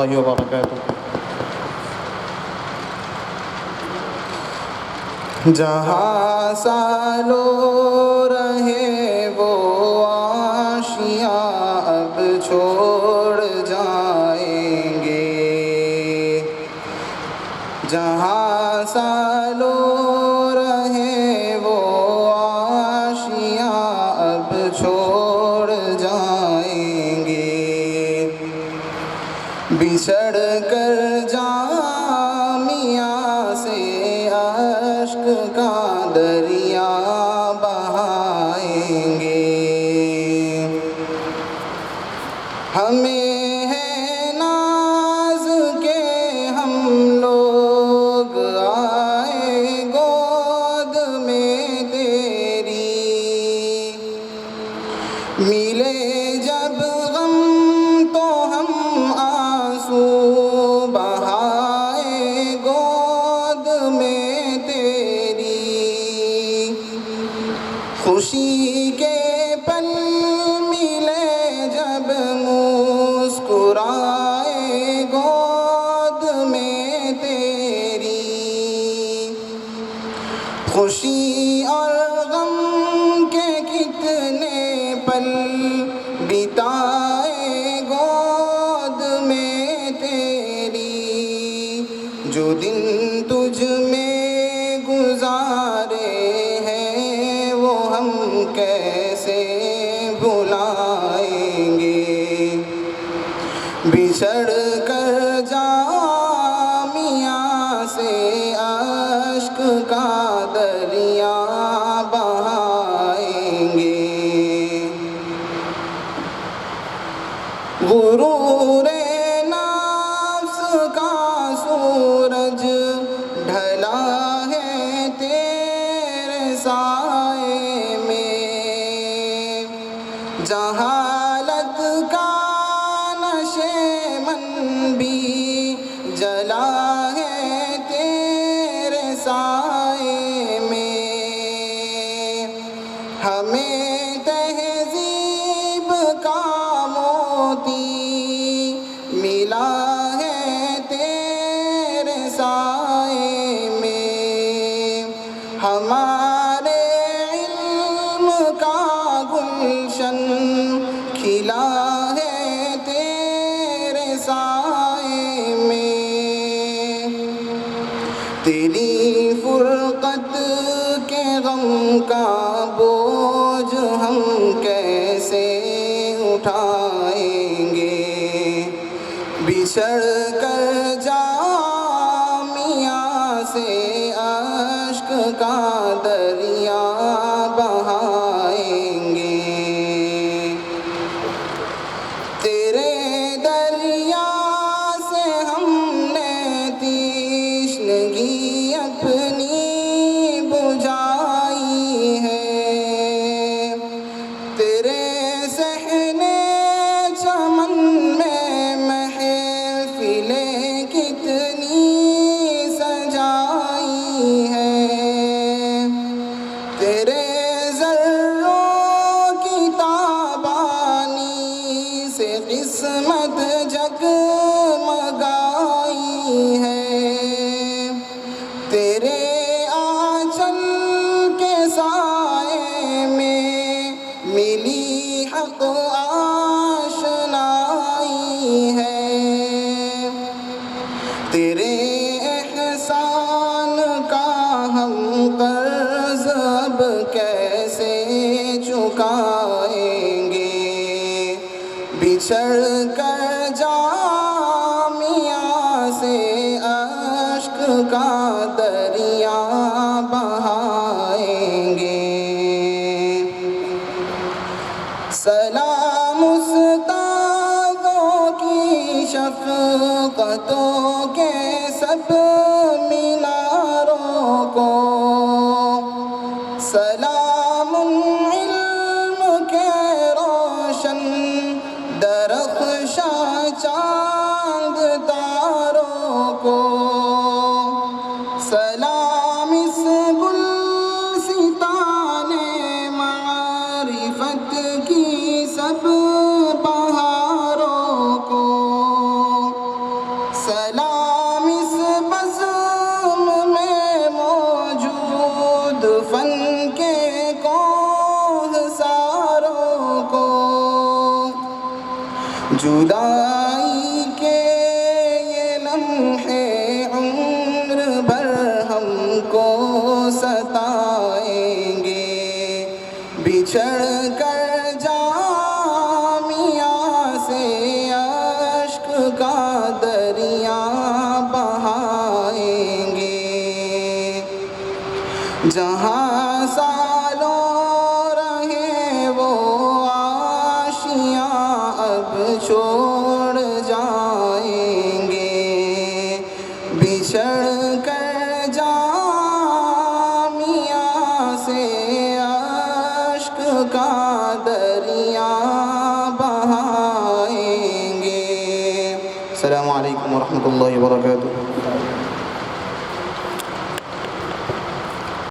اللہ وبرکاتہ۔ جہاں سالوں رہے وہ آشیاں اب چھوڑ جائیں گے، جہاں سالوں رہے وہ آشیاں اب چھوڑ جائیں گے، بچھڑ کر جامعہ سے اشک کا دریا بہائیں گے۔ ہمیں ہے ناز کہ ہم لوگ آئے گود میں تیری، ملے جب غم تو ہم آنسو بہائے گود میں تیری، خوشی کے پل ملے جب مسکرائے گود میں تیری، خوشی اور غم کے کتنے پل بتائے گود میں تیری، جو دن تجھ میں گزارے ہیں وہ ہم کیسے بھلائیں گے، بچھڑ کر جامعہ سے اشک کا دریا بہائیں گے، غرور نفس کا سورج ڈھلا ہے تیرے سائے میں، جہالت کا نشے من بھی جلا ہے تیرے سائے میں، ہمیں تہذیب کا موتی ملا ہے تیرے سائے میں، ہمارے علم کا گلشن کھلا ہے تیرے سائے میں، تیری فرقت کے غم کا بوجھ ہم کیسے اٹھائیں گے، بچھڑ کر جامعہ سے اشک کا دریا بہائیں گے، تیرے دریا سے ہم نے تشنگی اپنی بجھائی ہے، تیرے صحن چمن میں محفلیں کتنی سجائی ہے، تیرے ذروں کی تابانی سے قسمت جگمگائی ہے، تیرے آنچل کے سائے میں ملی حق آشنائی ہے، تیرے احسان کا ہم قرض اب کیسے چکائیں گے، بچھڑ کر جامعہ سے اشک کا دریا بہائیں گے، سلام استادوں کی شفقتوں کے سب میناروں کو، سلام علم کے روشن درخشاں چاند تاروں کو، سلام اس گلستان معرفت کی سب بہاروں کو، سلام اس بزم میں موجود فن کے کوہساروں کو، جدائی کے یہ لمحے عمر بھر ہم کو ستائیں گے، بچھڑ کر جامعہ سے اشک کا دریا بہائیں گے، جہاں سالوں رہے وہ آشیاں اب چھوڑ جائیں گے، بچھڑ کر جامعہ سے اشک کا دریا بہائیں گے۔ السلام علیکم ورحمۃ اللہ وبرکاتہ۔